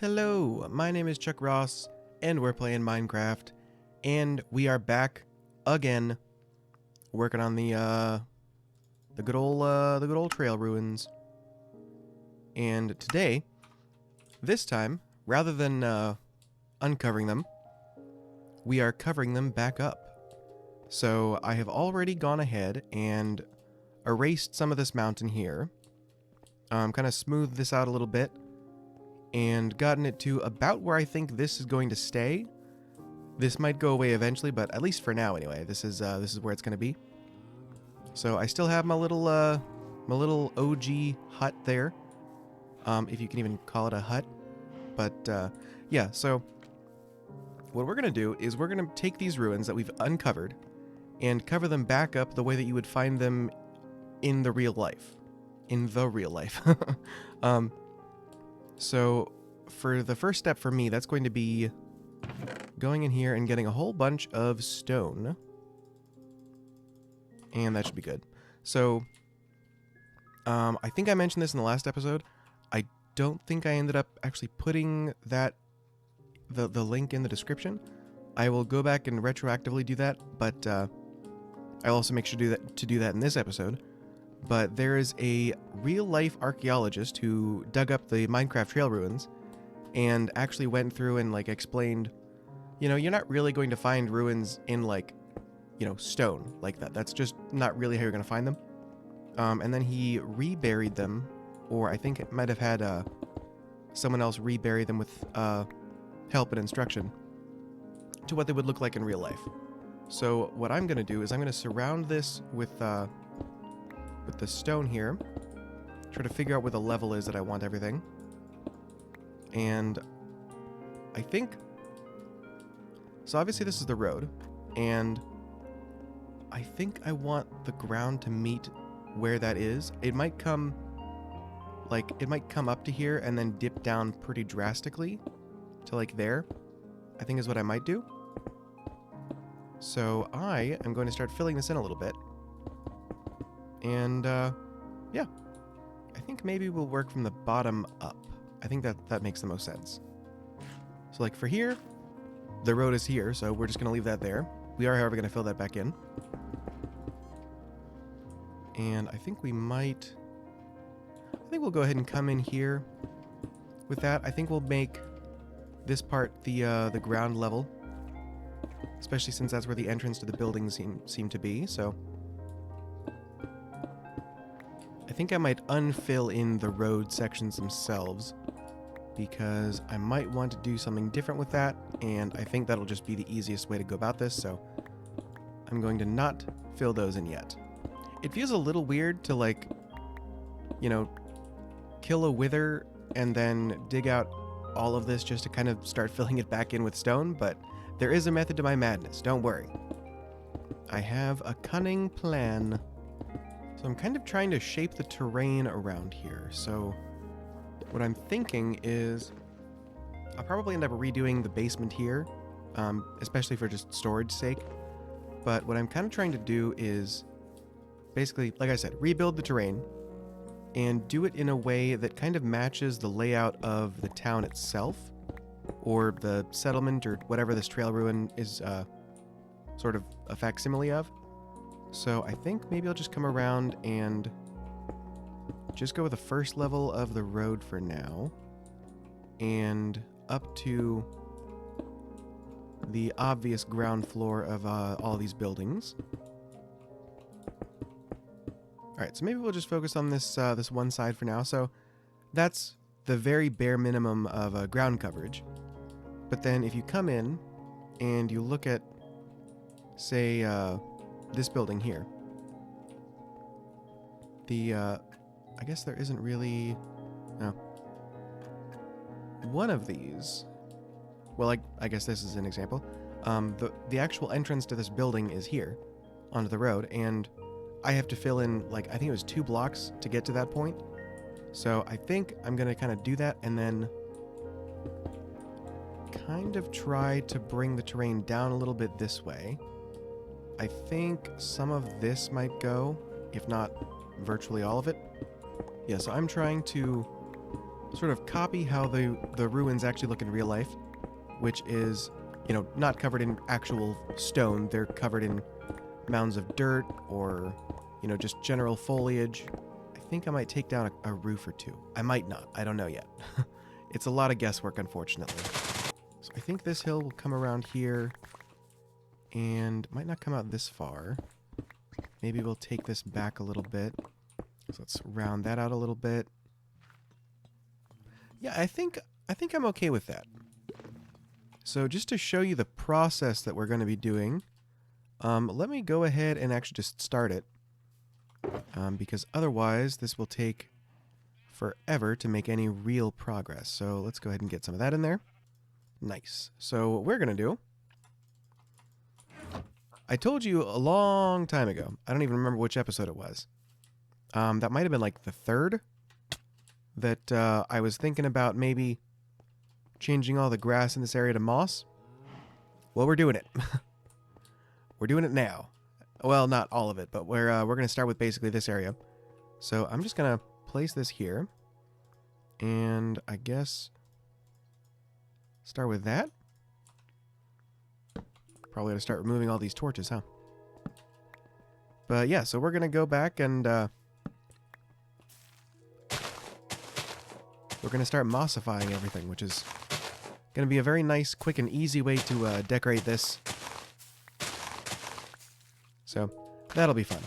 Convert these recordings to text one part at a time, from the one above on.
Hello, my name is Chuck Ross, and we're playing Minecraft, and we are back again, working on the good old trail ruins. And today, this time, rather than uncovering them, we are covering them back up. So I have already gone ahead and erased some of this mountain here, kind of smoothed this out a little bit, and gotten it to about where I think this is going to stay. This might go away eventually, but at least for now anyway, this is where it's going to be. So I still have my little OG hut there, if you can even call it a hut. But yeah, so what we're going to do is we're going to take these ruins that we've uncovered and cover them back up the way that you would find them in the real life. So for the first step for me, that's going to be going in here and getting a whole bunch of stone. And that should be good. So I think I mentioned this in the last episode. I don't think I ended up actually putting that the link in the description. I will go back and retroactively do that, but I'll also make sure to do that in this episode. But there is a real-life archaeologist who dug up the Minecraft trail ruins and actually went through and, like, explained, you know, you're not really going to find ruins in, like, you know, stone like that. That's just not really how you're going to find them. And then he reburied them, or I think it might have had someone else rebury them with help and instruction to what they would look like in real life. So what I'm going to do is I'm going to surround this with the stone here, try to figure out where the level is that I want everything. And I think, so obviously this is the road, and I think I want the ground to meet where that is. It might come up to here and then dip down pretty drastically to like there, I think is what I might do. So I am going to start filling this in a little bit. And, yeah. I think maybe we'll work from the bottom up. I think that makes the most sense. So, like, for here, the road is here, so we're just going to leave that there. We are, however, going to fill that back in. And I think we'll go ahead and come in here with that. I think we'll make this part the ground level, especially since that's where the entrance to the buildings seem to be, so I think I might unfill in the road sections themselves, because I might want to do something different with that, and I think that'll just be the easiest way to go about this, so I'm going to not fill those in yet. It feels a little weird to, like, you know, kill a wither and then dig out all of this just to kind of start filling it back in with stone, but there is a method to my madness, don't worry. I have a cunning plan. So I'm kind of trying to shape the terrain around here. So what I'm thinking is I'll probably end up redoing the basement here, especially for just storage sake. But what I'm kind of trying to do is basically, like I said, rebuild the terrain and do it in a way that kind of matches the layout of the town itself, or the settlement, or whatever this trail ruin is sort of a facsimile of. So I think maybe I'll just come around and just go with the first level of the road for now, and up to the obvious ground floor of all these buildings. Alright, so maybe we'll just focus on this this one side for now. So that's the very bare minimum of ground coverage. But then if you come in and you look at, say, this building here, I guess there isn't really, no. One of these, well, I guess this is an example. The actual entrance to this building is here, onto the road, and I have to fill in, like, I think it was 2 blocks to get to that point. So I think I'm gonna kind of do that, and then kind of try to bring the terrain down a little bit this way. I think some of this might go, if not virtually all of it. Yeah, so I'm trying to sort of copy how the ruins actually look in real life, which is, you know, not covered in actual stone. They're covered in mounds of dirt or, you know, just general foliage. I think I might take down a roof or two. I might not. I don't know yet. It's a lot of guesswork, unfortunately. So I think this hill will come around here and might not come out this far. Maybe we'll take this back a little bit. So let's round that out a little bit. Yeah, I think I'm okay with that. So just to show you the process that we're going to be doing, let me go ahead and actually just start it. Because otherwise this will take forever to make any real progress. So let's go ahead and get some of that in there. Nice. So what we're going to do, I told you a long time ago, I don't even remember which episode it was. That might have been like the third, that I was thinking about maybe changing all the grass in this area to moss. Well, we're doing it. We're doing it now. Well, not all of it, but we're going to start with basically this area. So I'm just going to place this here. And I guess start with that. Probably got to start removing all these torches, huh? But yeah, so we're going to go back and we're going to start mossifying everything, which is going to be a very nice, quick, and easy way to decorate this. So that'll be fun.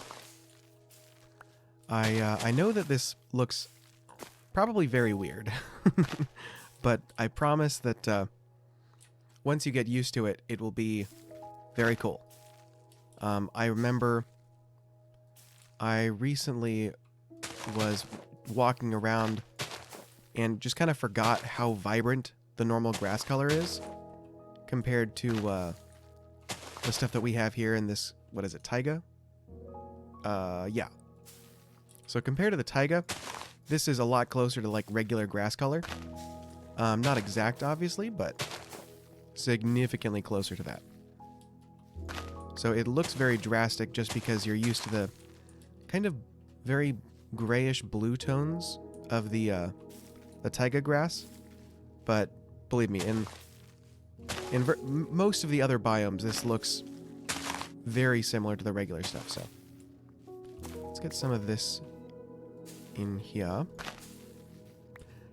I know that this looks probably very weird, but I promise that once you get used to it, it will be very cool. I remember I recently was walking around and just kind of forgot how vibrant the normal grass color is compared to the stuff that we have here in this, what is it, taiga? Yeah. So compared to the taiga, this is a lot closer to like regular grass color. Not exact, obviously, but significantly closer to that. So it looks very drastic just because you're used to the kind of very grayish blue tones of the taiga grass. But believe me, in most of the other biomes, this looks very similar to the regular stuff. So let's get some of this in here.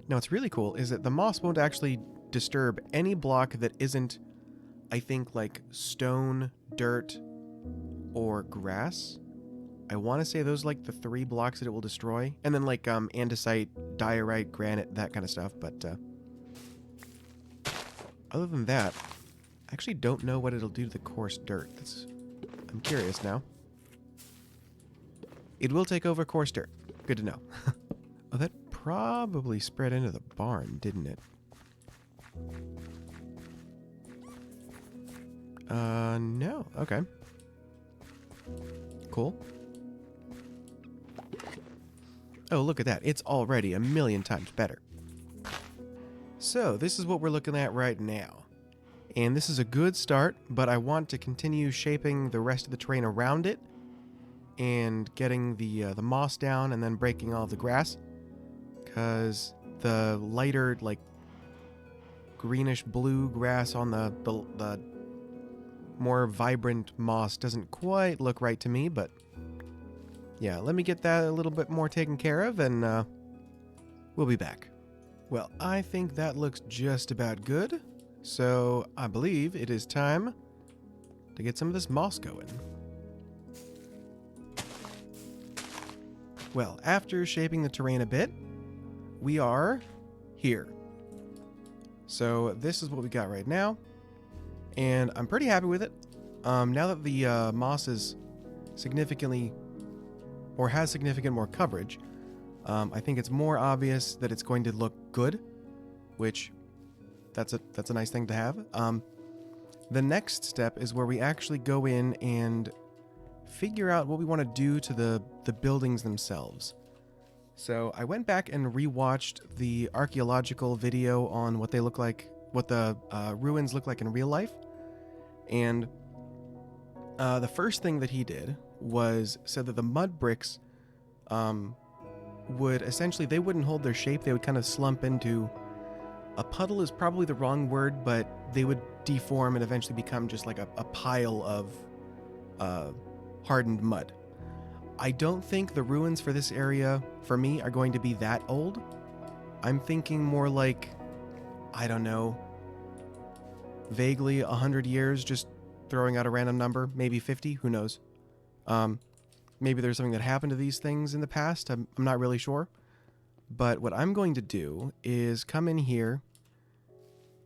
Now, what's really cool is that the moss won't actually disturb any block that isn't, I think, like stone, dirt, or grass. I want to say those are like the 3 blocks that it will destroy. And then like andesite, diorite, granite, that kind of stuff. But other than that, I actually don't know what it'll do to the coarse dirt. I'm curious now. It will take over coarse dirt. Good to know. Oh, that probably spread into the barn, didn't it? No. Okay. Cool. Oh, look at that. It's already a million times better. So, this is what we're looking at right now. And this is a good start, but I want to continue shaping the rest of the terrain around it and getting the moss down and then breaking all of the grass. Because the lighter, like, greenish blue grass on the more vibrant moss doesn't quite look right to me, but yeah, let me get that a little bit more taken care of and we'll be back. Well, I think that looks just about good, so I believe it is time to get some of this moss going. Well, after shaping the terrain a bit, we are here. So this is what we got right now, and I'm pretty happy with it. Now that the moss is significantly, or has significant more coverage, I think it's more obvious that it's going to look good, which that's a nice thing to have. The next step is where we actually go in and figure out what we want to do to the buildings themselves. So I went back and rewatched the archaeological video on what they look like, what the ruins look like in real life. And the first thing that he did was said that the mud bricks would essentially, they wouldn't hold their shape. They would kind of slump into, a puddle is probably the wrong word, but they would deform and eventually become just like a pile of hardened mud. I don't think the ruins for this area, for me, are going to be that old. I'm thinking more like, I don't know, vaguely 100 years, just throwing out a random number, maybe 50, who knows. Maybe there's something that happened to these things in the past, I'm not really sure. But what I'm going to do is come in here,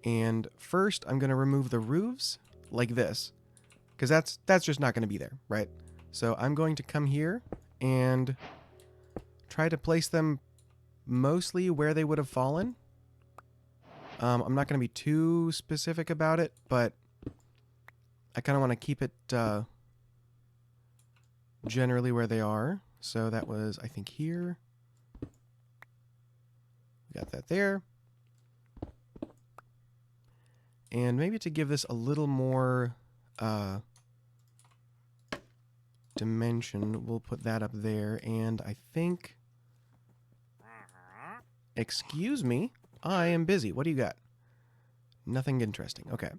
and first I'm going to remove the roofs like this, because that's just not going to be there, right? So I'm going to come here and try to place them mostly where they would have fallen. I'm not going to be too specific about it, but I kind of want to keep it generally where they are. So that was, I think, here. We got that there. And maybe to give this a little more dimension, we'll put that up there. And I think... Excuse me, I am busy. What do you got? Nothing interesting. Okay.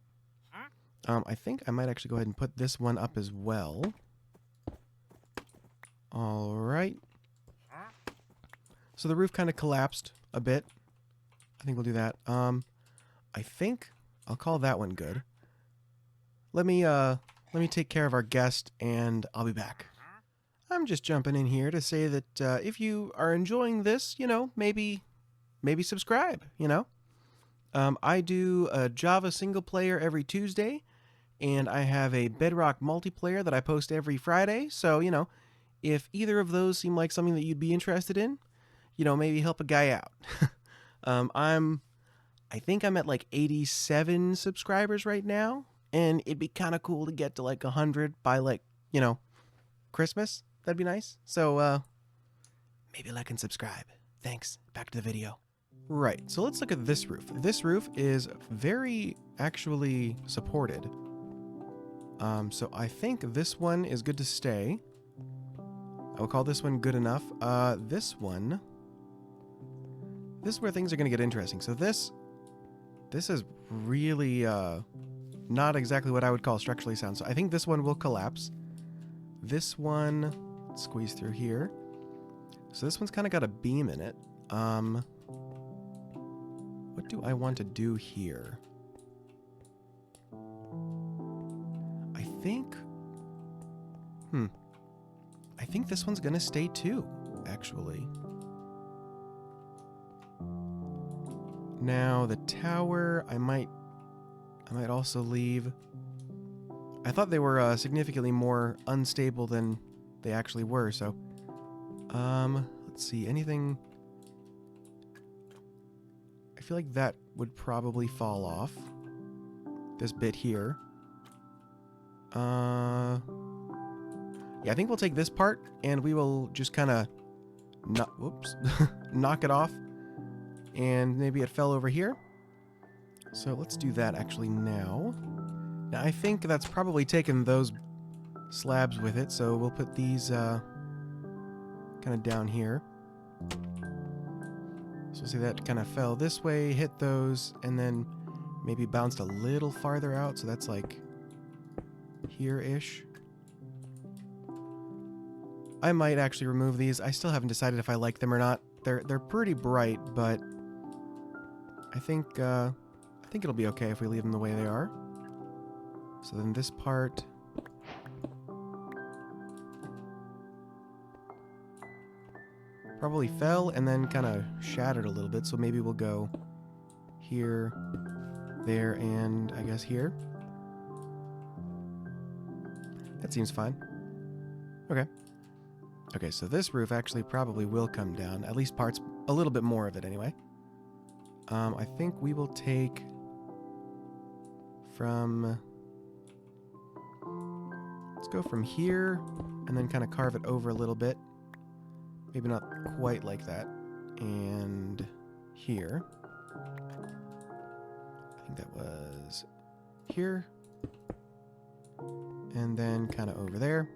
I think I might actually go ahead and put this one up as well. All right. So the roof kind of collapsed a bit. I think we'll do that. I think I'll call that one good. Let me take care of our guest, and I'll be back. I'm just jumping in here to say that if you are enjoying this, you know, maybe subscribe, you know. I do a Java single player every Tuesday, and I have a Bedrock multiplayer that I post every Friday. So, you know, if either of those seem like something that you'd be interested in, you know, maybe help a guy out. I think I'm at like 87 subscribers right now, and it'd be kind of cool to get to like 100 by like, you know, Christmas. That'd be nice. So, maybe like and subscribe. Thanks. Back to the video. Right, so let's look at this roof. This roof is very actually supported. So I think this one is good to stay. I will call this one good enough. This one... This is where things are going to get interesting. So this is really not exactly what I would call structurally sound. So I think this one will collapse. This one... Let's squeeze through here. So this one's kind of got a beam in it. What do I want to do here? I think... I think this one's gonna stay too, actually. Now, the tower, I might also leave. I thought they were significantly more unstable than they actually were, so... let's see, anything... I feel like that would probably fall off. This bit here. Yeah, I think we'll take this part, and we will just kind of... Whoops. Knock it off. And maybe it fell over here. So let's do that actually now. Now, I think that's probably taken those slabs with it, so we'll put these kind of down here. So see that kind of fell this way, hit those, and then maybe bounced a little farther out, so that's like here-ish. I might actually remove these. I still haven't decided if I like them or not. They're pretty bright, but I think it'll be okay if we leave them the way they are. So then this part... probably fell and then kind of shattered a little bit, so maybe we'll go here, there, and I guess here. That seems fine. Okay. Okay, so this roof actually probably will come down, at least parts, a little bit more of it anyway. I think we will take from... Let's go from here and then kind of carve it over a little bit. Maybe not quite like that. And here. I think that was here. And then kind of over there.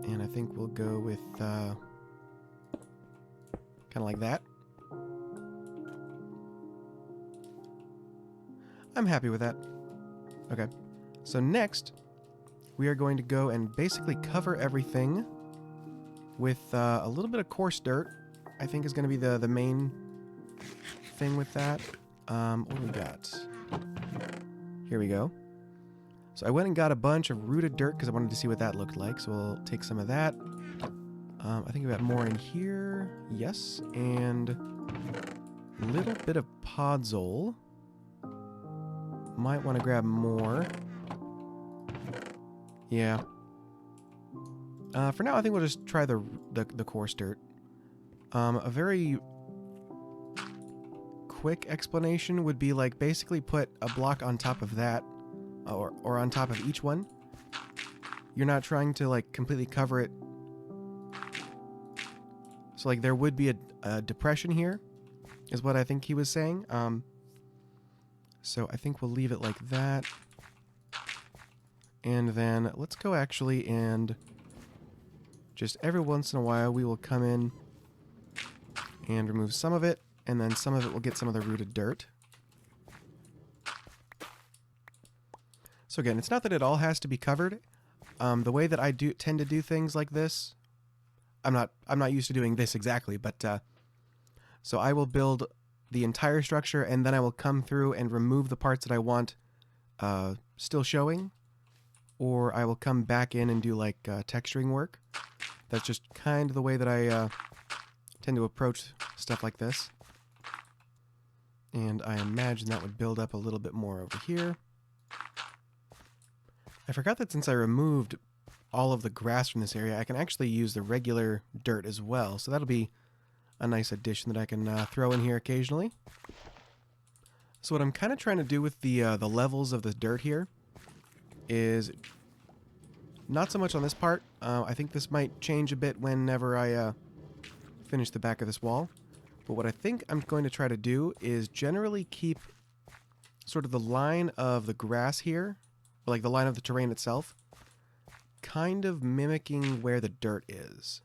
And I think we'll go with kind of like that. I'm happy with that. Okay. So next, we are going to go and basically cover everything with a little bit of coarse dirt. I think is going to be the main thing with that. What do we got? Here we go. So I went and got a bunch of rooted dirt because I wanted to see what that looked like. So we'll take some of that. I think we got more in here. Yes. And a little bit of podzol. Might want to grab more. Yeah. For now, I think we'll just try the coarse dirt. A very quick explanation would be like basically put a block on top of that, or on top of each one. You're not trying to like completely cover it. So like there would be a depression here, is what I think he was saying. So I think we'll leave it like that. And then let's go actually and just every once in a while we will come in and remove some of it, and then some of it will get some of the rooted dirt. So again, it's not that it all has to be covered. The way that I tend to do things like this, I'm not used to doing this exactly, but so I will build the entire structure and then I will come through and remove the parts that I want still showing, or I will come back in and do like texturing work. That's just kind of the way that I tend to approach stuff like this. And I imagine that would build up a little bit more over here. I forgot that since I removed all of the grass from this area, I can actually use the regular dirt as well. So that'll be a nice addition that I can throw in here occasionally. So what I'm kind of trying to do with the levels of the dirt here is not so much on this part. I think this might change a bit whenever I finish the back of this wall. But what I think I'm going to try to do is generally keep sort of the line of the grass here, or like the line of the terrain itself, kind of mimicking where the dirt is,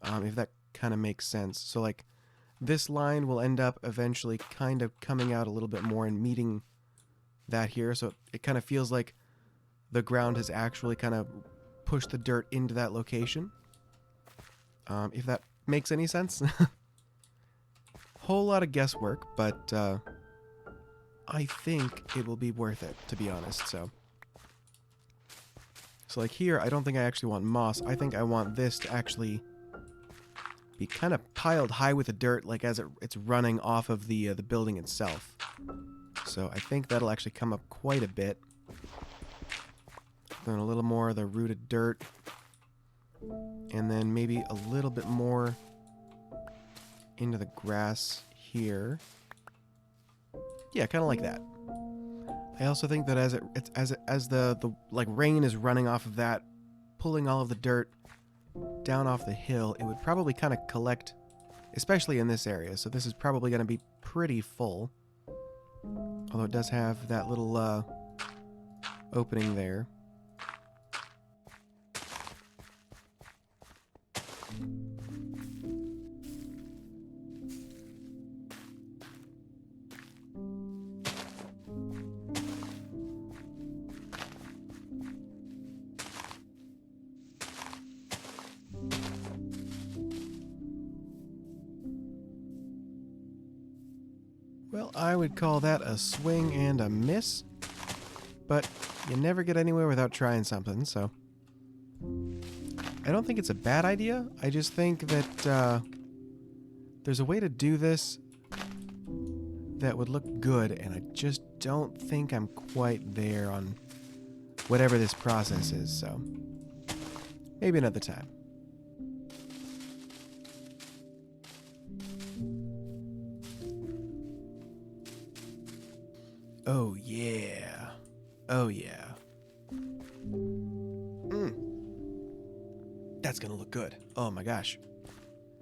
if that kind of makes sense. So like this line will end up eventually kind of coming out a little bit more and meeting that here. So it kind of feels like the ground has actually kind of pushed the dirt into that location. If that makes any sense. Whole lot of guesswork, but I think it will be worth it, to be honest. So like here, I don't think I actually want moss. I think I want this to actually be kind of piled high with the dirt, like as it's running off of the building itself. So I think that'll actually come up quite a bit. Then a little more of the rooted dirt, and then maybe a little bit more into the grass here. Yeah, kind of like that. I also think that as the like rain is running off of that, pulling all of the dirt down off the hill, it would probably kind of collect, especially in this area. So this is probably going to be pretty full. Although it does have that little opening there. Well, I would call that a swing and a miss, but you never get anywhere without trying something, so I don't think it's a bad idea. I just think that there's a way to do this that would look good, and I just don't think I'm quite there on whatever this process is, so maybe another time. Oh yeah. Oh yeah. That's gonna look good. Oh my gosh.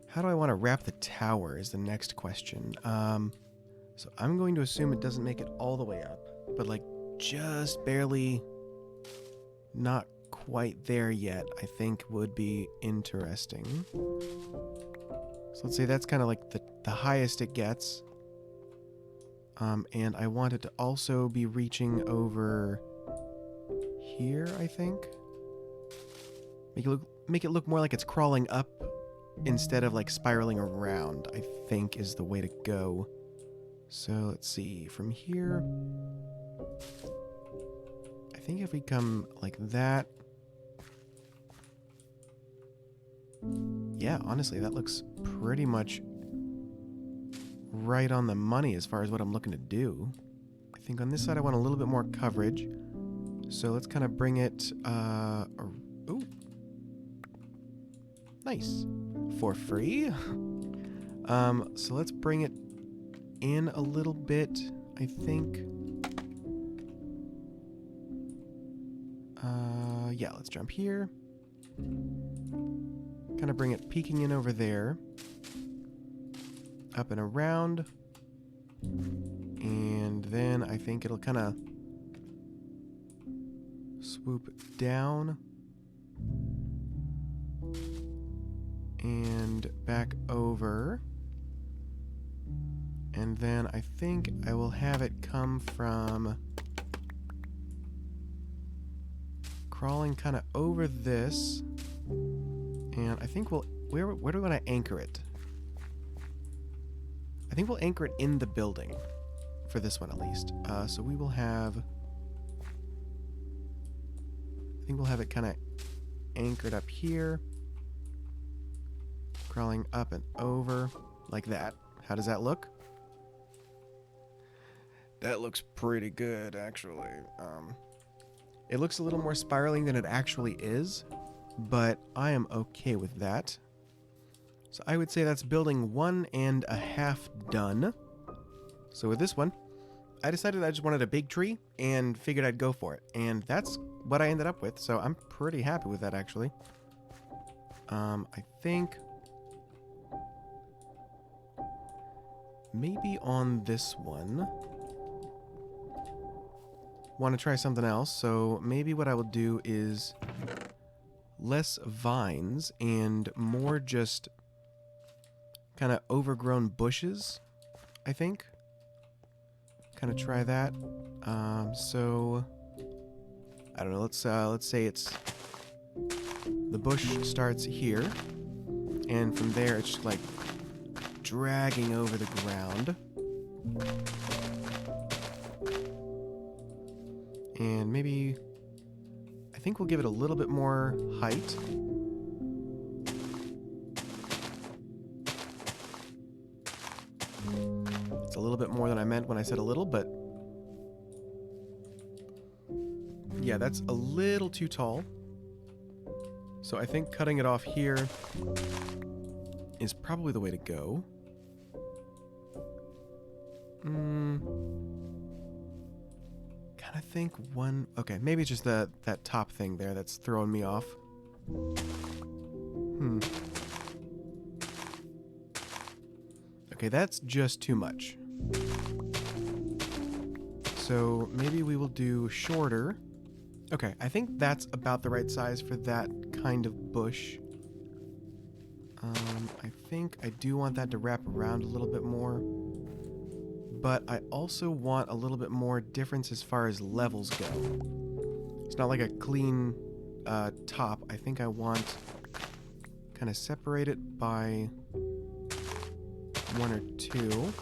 How do I want to wrap the tower is the next question. So I'm going to assume it doesn't make it all the way up, but like just barely not quite there yet, I think would be interesting. So let's say that's kind of like the highest it gets. And I want it to also be reaching over here, I think. Make it look more like it's crawling up instead of like spiraling around, I think is the way to go. So let's see, from here, I think if we come like that, yeah, honestly, that looks pretty much right on the money as far as what I'm looking to do. I think on this side I want a little bit more coverage. So let's kind of bring it, ooh. Nice. For free. So let's bring it in a little bit, I think. Yeah, let's jump here. Kind of bring it peeking in over there. Up and around. And then I think it'll kind of swoop down. And back over. And then I think I will have it come from crawling kind of over this. And I think we'll... Where do we want to anchor it? I think we'll anchor it in the building. For this one, at least. So we will have... I think we'll have it kind of anchored up here. Crawling up and over. Like that. How does that look? That looks pretty good, actually. It looks a little more spiraling than it actually is, but I am okay with that. So I would say that's building 1.5 done. So with this one, I decided I just wanted a big tree and figured I'd go for it. And that's what I ended up with, so I'm pretty happy with that, actually. I think... maybe on this one... want to try something else, so maybe what I will do is less vines and more just kind of overgrown bushes, I think. Kind of try that. So I don't know, let's say it's the bush starts here, and from there it's just like dragging over the ground. And maybe, I think we'll give it a little bit more height. It's a little bit more than I meant when I said a little, but yeah, that's a little too tall. So I think cutting it off here is probably the way to go. I think one... okay, maybe it's just that top thing there that's throwing me off. Okay, that's just too much. So maybe we will do shorter. Okay, I think that's about the right size for that kind of bush. I think I do want that to wrap around a little bit more. But I also want a little bit more difference as far as levels go. It's not like a clean top. I think I want kind of separate it by 1 or 2.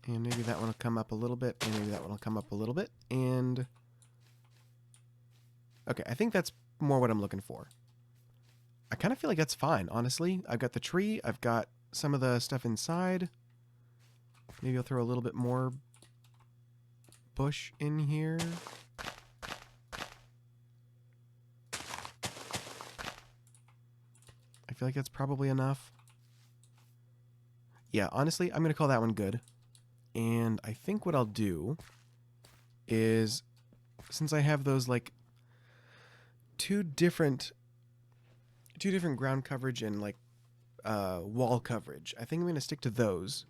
And maybe that one will come up a little bit, and maybe that one will come up a little bit, and... okay, I think that's more what I'm looking for. I kind of feel like that's fine, honestly. I've got the tree, I've got some of the stuff inside. Maybe I'll throw a little bit more bush in here. I feel like that's probably enough. Yeah, honestly, I'm going to call that one good. And I think what I'll do is, since I have those, like, two different ground coverage and, like, wall coverage. I think I'm going to stick to those.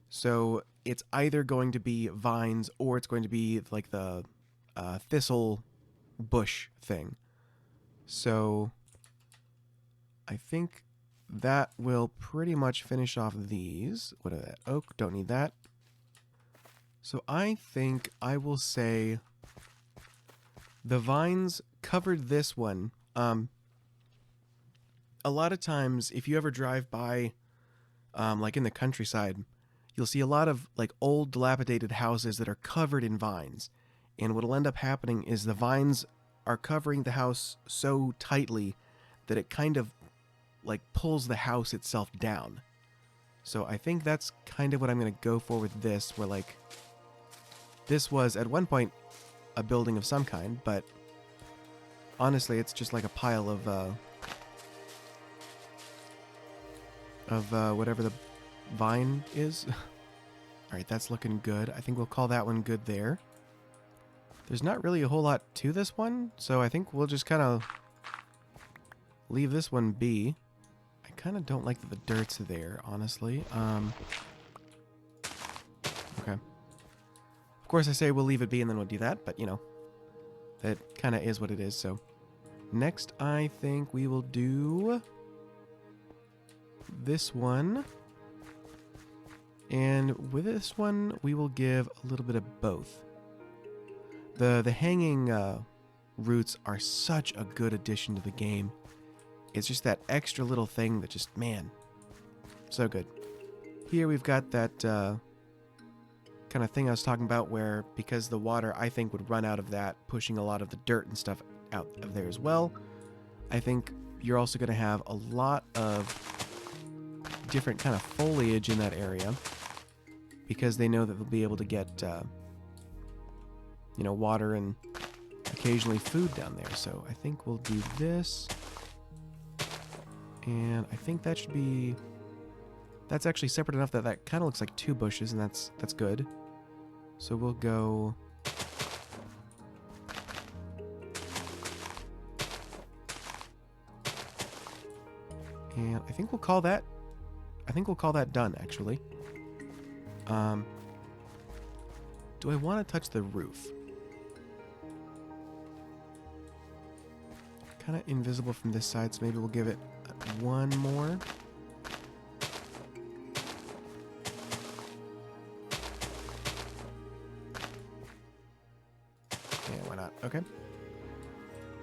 So it's either going to be vines or it's going to be like the thistle bush thing. So I think that will pretty much finish off these. What are that? Oak, don't need that. So I think I will say the vines covered this one. A lot of times, if you ever drive by, like in the countryside, you'll see a lot of like old dilapidated houses that are covered in vines. And what'll end up happening is the vines are covering the house so tightly that it kind of like pulls the house itself down. So I think that's kind of what I'm going to go for with this, where like this was at one point a building of some kind, but honestly it's just like a pile of whatever the vine is. Alright, that's looking good. I think we'll call that one good there. There's not really a whole lot to this one, so I think we'll just kind of leave this one be. I kind of don't like that the dirt's there, honestly. Okay. Of course I say we'll leave it be and then we'll do that, but you know, that kind of is what it is, so. Next, I think we will do this one. And with this one, we will give a little bit of both. The hanging roots are such a good addition to the game. It's just that extra little thing that just, man, so good. Here we've got that kind of thing I was talking about where, because the water, I think, would run out of that, pushing a lot of the dirt and stuff out of there as well. I think you're also going to have a lot of different kind of foliage in that area because they know that they'll be able to get, you know, water and occasionally food down there. So I think we'll do this. And I think that should be... That's actually separate enough that that kind of looks like two bushes, and that's good. So we'll go... And I think we'll call that... I think we'll call that done, actually. Do I want to touch the roof? Kind of invisible from this side, so maybe we'll give it one more. Yeah, why not? Okay.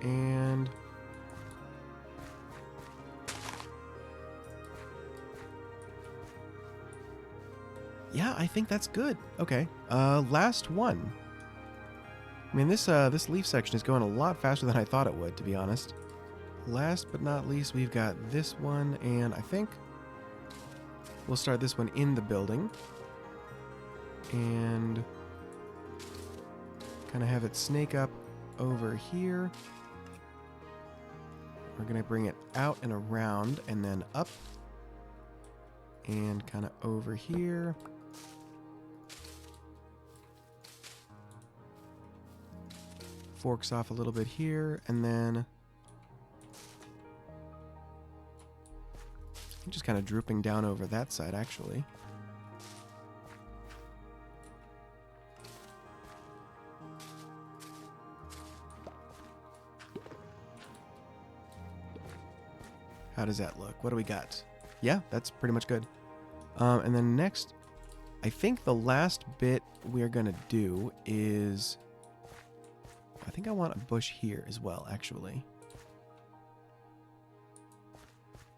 And... yeah, I think that's good. Okay. Last one. I mean, this leaf section is going a lot faster than I thought it would, to be honest. Last but not least, we've got this one, and I think we'll start this one in the building. And kind of have it snake up over here. We're going to bring it out and around, and then up. And kind of over here. Forks off a little bit here, and then just kind of drooping down over that side, actually. How does that look? What do we got? Yeah, that's pretty much good. And then next, I think the last bit we're going to do is... I think I want a bush here as well, actually.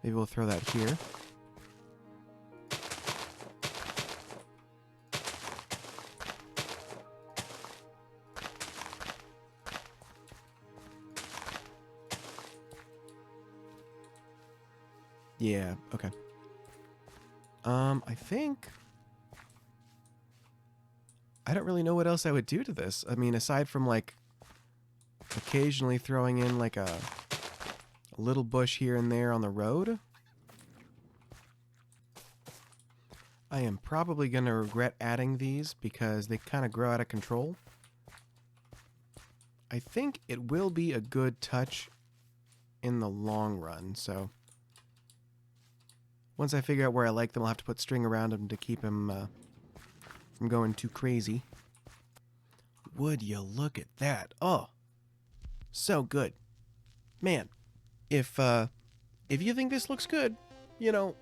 Maybe we'll throw that here. Yeah, okay. I think... I don't really know what else I would do to this. I mean, aside from, like, occasionally throwing in like a little bush here and there on the road. I am probably going to regret adding these because they kind of grow out of control. I think it will be a good touch in the long run, so Once I figure out where I like them, I'll have to put string around them to keep them from going too crazy. Would you look at that? Oh, so good. Man, if you think this looks good, you know,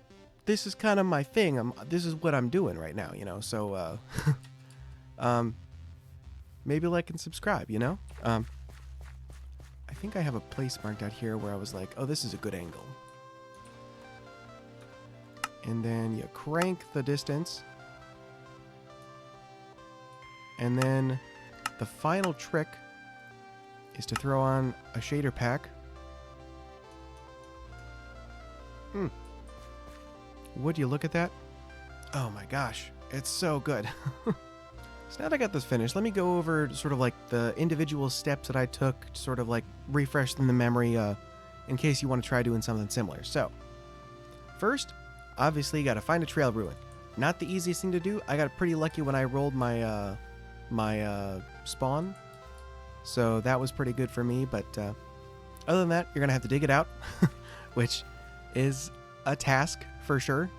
this is kind of my thing. This is what I'm doing right now, you know. So maybe like and subscribe, you know? I think I have a place marked out here where I was like, oh, this is a good angle. And then you crank the distance. And then the final trick is to throw on a shader pack. Would you look at that? Oh my gosh, it's so good. So now that I got this finished, let me go over sort of like the individual steps that I took to sort of like refresh them in the memory in case you want to try doing something similar. So, first, obviously you got to find a trail ruin. Not the easiest thing to do. I got pretty lucky when I rolled my spawn, so that was pretty good for me, but other than that, you're going to have to dig it out, which is a task for sure.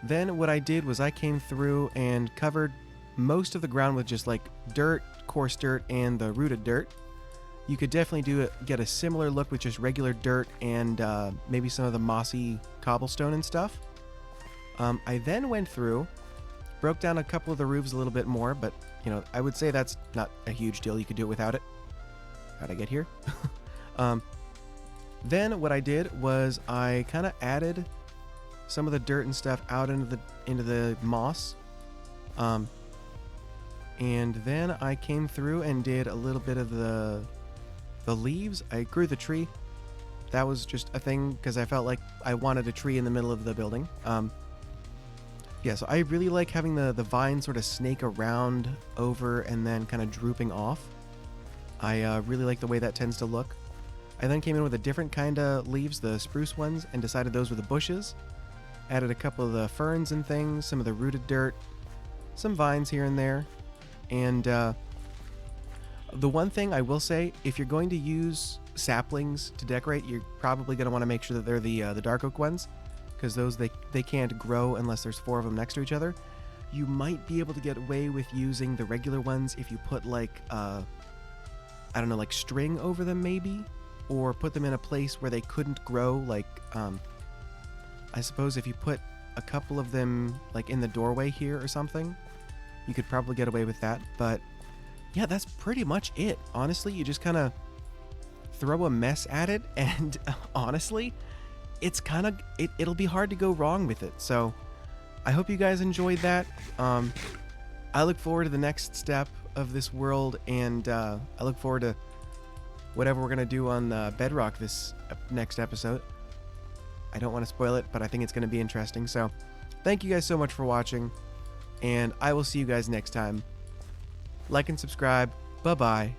Then what I did was I came through and covered most of the ground with just like dirt, coarse dirt, and the rooted dirt. You could definitely get a similar look with just regular dirt and maybe some of the mossy cobblestone and stuff. I then went through, broke down a couple of the roofs a little bit more, but you know, I would say that's not a huge deal. You could do it without it. How'd I get here? Then what I did was I kind of added some of the dirt and stuff out into the moss, and then I came through and did a little bit of the leaves. I grew the tree. That was just a thing because I felt like I wanted a tree in the middle of the building. Yeah, so I really like having the vine sort of snake around over and then kind of drooping off. I really like the way that tends to look. I then came in with a different kind of leaves, the spruce ones, and decided those were the bushes. Added a couple of the ferns and things, some of the rooted dirt, some vines here and there. And the one thing I will say, if you're going to use saplings to decorate, you're probably going to want to make sure that they're the dark oak ones, because those they can't grow unless there's 4 of them next to each other. You might be able to get away with using the regular ones if you put like I don't know, like string over them maybe, or put them in a place where they couldn't grow, like I suppose if you put a couple of them like in the doorway here or something, you could probably get away with that. But yeah, that's pretty much it. Honestly, you just kind of throw a mess at it, and honestly, it's kind of it'll be hard to go wrong with it. So I hope you guys enjoyed that. I look forward to the next step of this world, and I look forward to whatever we're gonna do on Bedrock this next episode. I don't want to spoil it, but I think it's going to be interesting. So thank you guys so much for watching, and I will see you guys next time. Like and subscribe. Bye-bye.